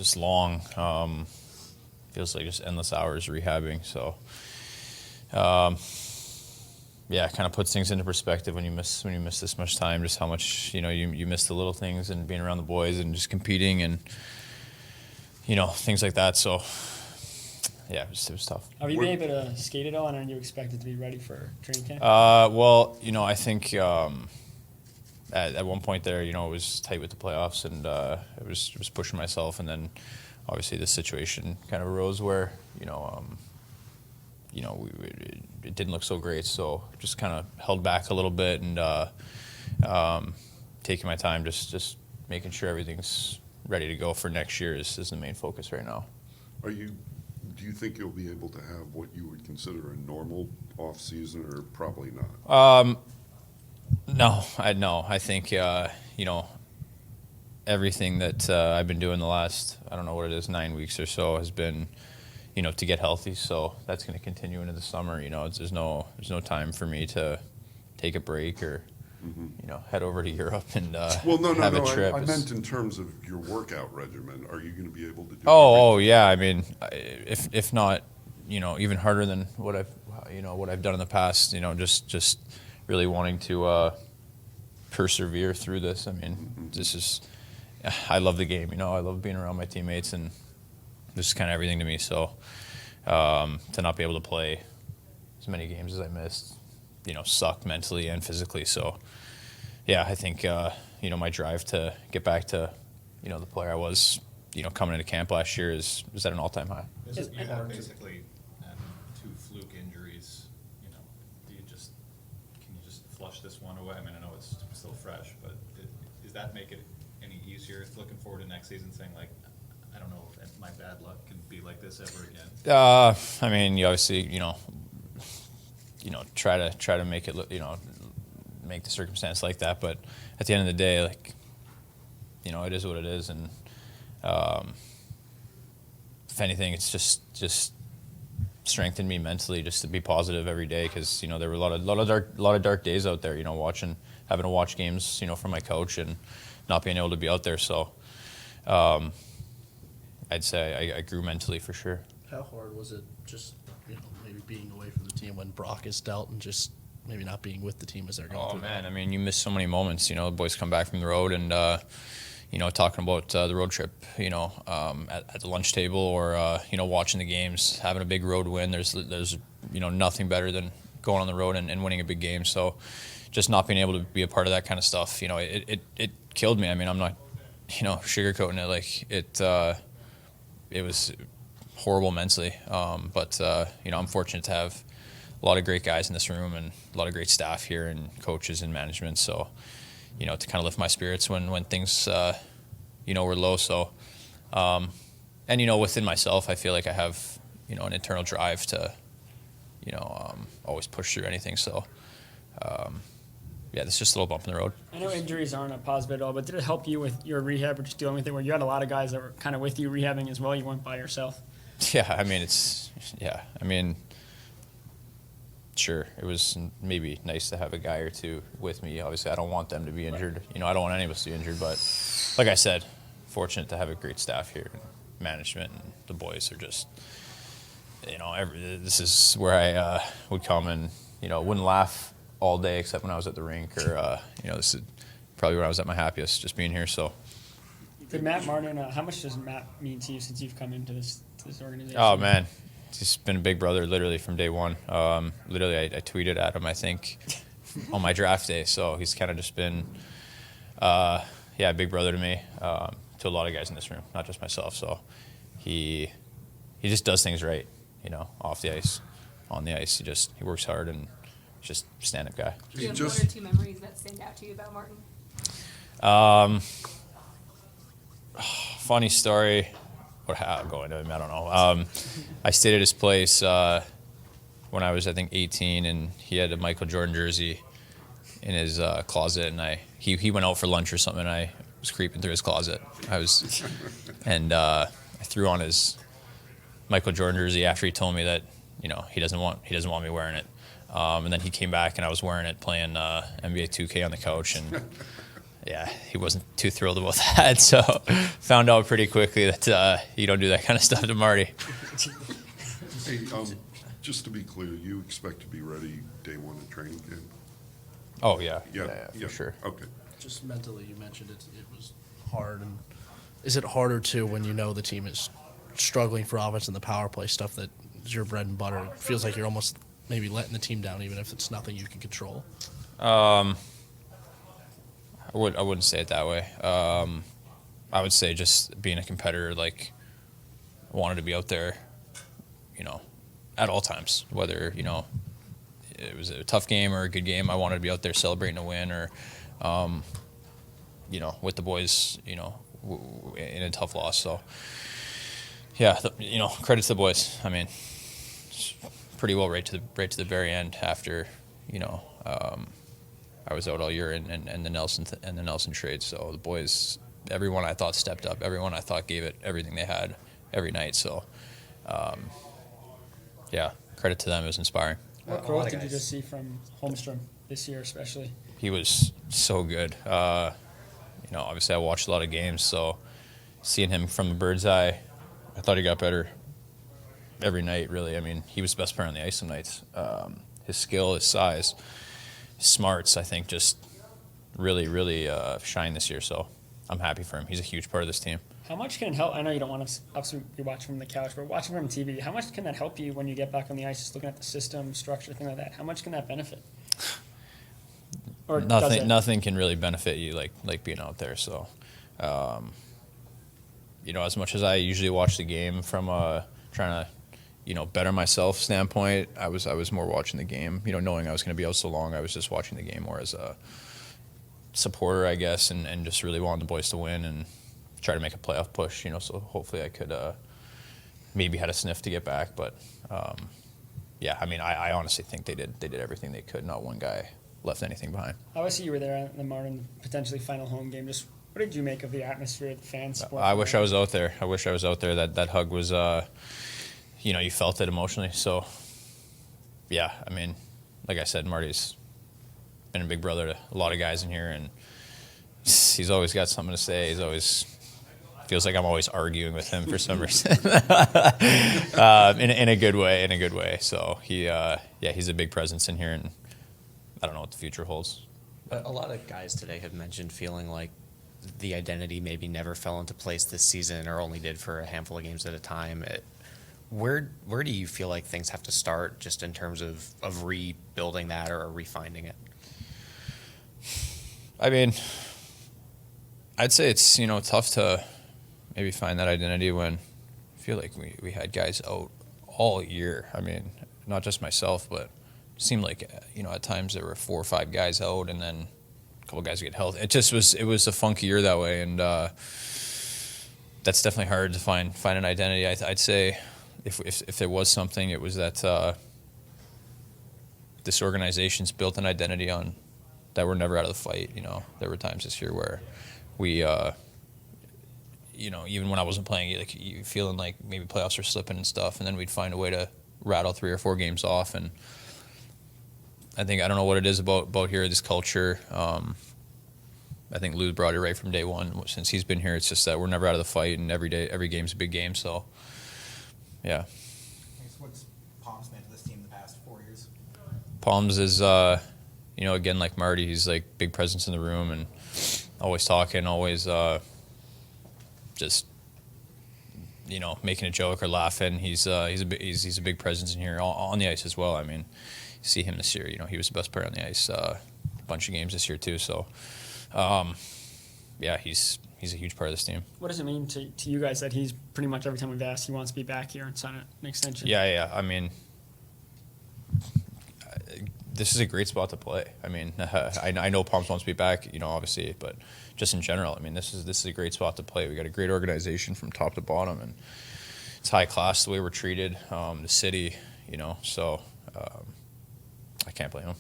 just long. Feels like just endless hours rehabbing. So, yeah, it kind of puts things into perspective when you miss this much time. Just how much you miss the little things and being around the boys and just competing and things like that. So, yeah, it was tough. Have you been able to skate at all, and are you expected to be ready for training camp? Well, I think at one point there, it was tight with the playoffs, and it was pushing myself, and then obviously this situation kind of arose where it didn't look so great, so just kind of held back a little bit and taking my time, just making sure everything's ready to go for next year is the main focus right now. Do you think you'll be able to have what you would consider a normal off season, or probably not? No. I think everything that I've been doing the last, I don't know what it is, 9 weeks or so has been to get healthy. So that's going to continue into the summer. There's no time for me to take a break or head over to Europe and have a trip. I meant in terms of your workout regimen. Are you going to be able to do? Oh yeah. I mean, if not, even harder than what I've done in the past. Just really wanting to persevere through this. I mean, this is. I love the game. I love being around my teammates, and this is kind of everything to me. So to not be able to play as many games as I missed, sucked mentally and physically. So yeah, I think my drive to get back to the player I was coming into camp last year is at an all-time high. You have basically 2 fluke injuries. Can you just flush this one away? I mean, I know it's still fresh, but does that make it any easier looking forward to next season, saying like, I don't know if my bad luck can be like this ever again? I mean, you obviously try to make it look, make the circumstance like that, but at the end of the day, like, it is what it is, and if anything, it's just strengthened me mentally just to be positive every day, because there were a lot of dark days out there, having to watch games from my coach and not being able to be out there. So I'd say I grew mentally for sure. How hard was it just maybe being away from the team when Brock is dealt and just maybe not being with the team as they're going through? Oh man, I mean, you miss so many moments. The boys come back from the road and talking about the road trip, at the lunch table or watching the games, having a big road win. There's nothing better than going on the road and winning a big game. So just not being able to be a part of that kind of stuff, it killed me. I mean, I'm not sugarcoating it. Like it was horrible mentally. But I'm fortunate to have a lot of great guys in this room and a lot of great staff here and coaches and management. So, to kind of lift my spirits when things, were low. So, and, within myself, I feel like I have, an internal drive to, always push through anything. So, yeah, this is just a little bump in the road. I know injuries aren't a positive at all, but did it help you with your rehab or just dealing with it where you had a lot of guys that were kind of with you rehabbing as well? You weren't by yourself? Yeah, I mean, sure, it was maybe nice to have a guy or two with me. Obviously, I don't want them to be injured. I don't want any of us to be injured, but like I said, fortunate to have a great staff here, and management, and the boys are just, this is where I would come and, wouldn't laugh all day except when I was at the rink, or this is probably when I was at my happiest, just being here. So, Did Matt Martin? How much does Matt mean to you since you've come into this organization? Oh man, he's been a big brother literally from day one. Literally, I tweeted at him, I think, on my draft day. So he's kind of just been, a big brother to me, to a lot of guys in this room, not just myself. So he just does things right, off the ice, on the ice. He works hard and just stand-up guy. Do you have 1 or 2 memories that stand out to you about Martin? Funny story. How going to him? I don't know. I stayed at his place when I was, I think, 18, and he had a Michael Jordan jersey in his closet, and he went out for lunch or something, and I was creeping through his closet. I threw on his Michael Jordan jersey after he told me that he doesn't want me wearing it. And then he came back, and I was wearing it playing NBA 2K on the couch, and yeah, he wasn't too thrilled about that. So found out pretty quickly that you don't do that kind of stuff to Marty. Hey, just to be clear, you expect to be ready day one of training camp? Oh yeah, Yeah, for sure. Okay. Just mentally, you mentioned it was hard. And is it harder too when you know the team is struggling for offense and the power play stuff that is your bread and butter? It feels like you're almost maybe letting the team down, even if it's nothing you can control. I wouldn't say it that way. I would say just being a competitor, like, wanted to be out there, at all times, whether, it was a tough game or a good game. I wanted to be out there celebrating a win or, with the boys, in a tough loss. So, yeah, credit to the boys. I mean, pretty well right to the very end after, I was out all year and the Nelson trade. So the boys, everyone I thought stepped up. Everyone I thought gave it everything they had every night. So, yeah, credit to them. It was inspiring. What growth did you just see from Holmstrom this year, especially? He was so good. Obviously I watched a lot of games, so seeing him from the bird's eye, I thought he got better every night, really. I mean, he was the best player on the ice some nights. His skill, his size, his smarts, I think, just really, really shined this year. So I'm happy for him. He's a huge part of this team. How much can it help? I know you don't want to obviously be watching from the couch, but watching from TV, how much can that help you when you get back on the ice, just looking at the system, structure, thing like that? How much can that benefit? Or does it? Nothing can really benefit you like being out there. So, as much as I usually watch the game from trying to, better myself standpoint, I was more watching the game. Knowing I was going to be out so long, I was just watching the game more as a supporter, I guess, and just really wanting the boys to win and try to make a playoff push. So hopefully I could maybe had a sniff to get back, but yeah, I mean, I honestly think they did everything they could. Not one guy left anything behind. Obviously, you were there at the Martin potentially final home game. Just what did you make of the atmosphere, the fans? I wish I was out there. That hug was, you felt it emotionally. So, yeah, I mean, like I said, Marty's been a big brother to a lot of guys in here, and he's always got something to say. He's always feels like I'm always arguing with him for some reason, in a good way. So he's a big presence in here, and I don't know what the future holds. But a lot of guys today have mentioned feeling like the identity maybe never fell into place this season, or only did for a handful of games at a time. Where do you feel like things have to start, just in terms of rebuilding that or refinding it? I mean, I'd say it's tough to maybe find that identity when I feel like we had guys out all year. I mean, not just myself, but it seemed like at times there were 4 or 5 guys out, and then a couple guys get healthy. It was a funky year that way, and that's definitely hard to find an identity. I'd say if there was something, it was that this organization's built an identity on that we're never out of the fight. There were times this year where we, even when I wasn't playing, like you feeling like maybe playoffs are slipping and stuff, and then we'd find a way to rattle 3 or 4 games off. And I don't know what it is about here, this culture. I think Lou brought it right from day one. Since he's been here, it's just that we're never out of the fight, and every game's a big game. So, yeah. What's Palms meant to this team the past 4 years? Palms is, again, like Marty, he's like big presence in the room and always talking, always just making a joke or laughing. He's a big presence in here on the ice as well. I mean, you see him this year. He was the best player on the ice a bunch of games this year too. So, yeah, he's a huge part of this team. What does it mean to you guys that he's pretty much every time we've asked, he wants to be back here and sign an extension? Yeah. I mean, this is a great spot to play. I mean, I know Palms wants to be back, obviously, but just in general, I mean, this is a great spot to play. We got a great organization from top to bottom, and it's high class the way we're treated. The city, so I can't blame him.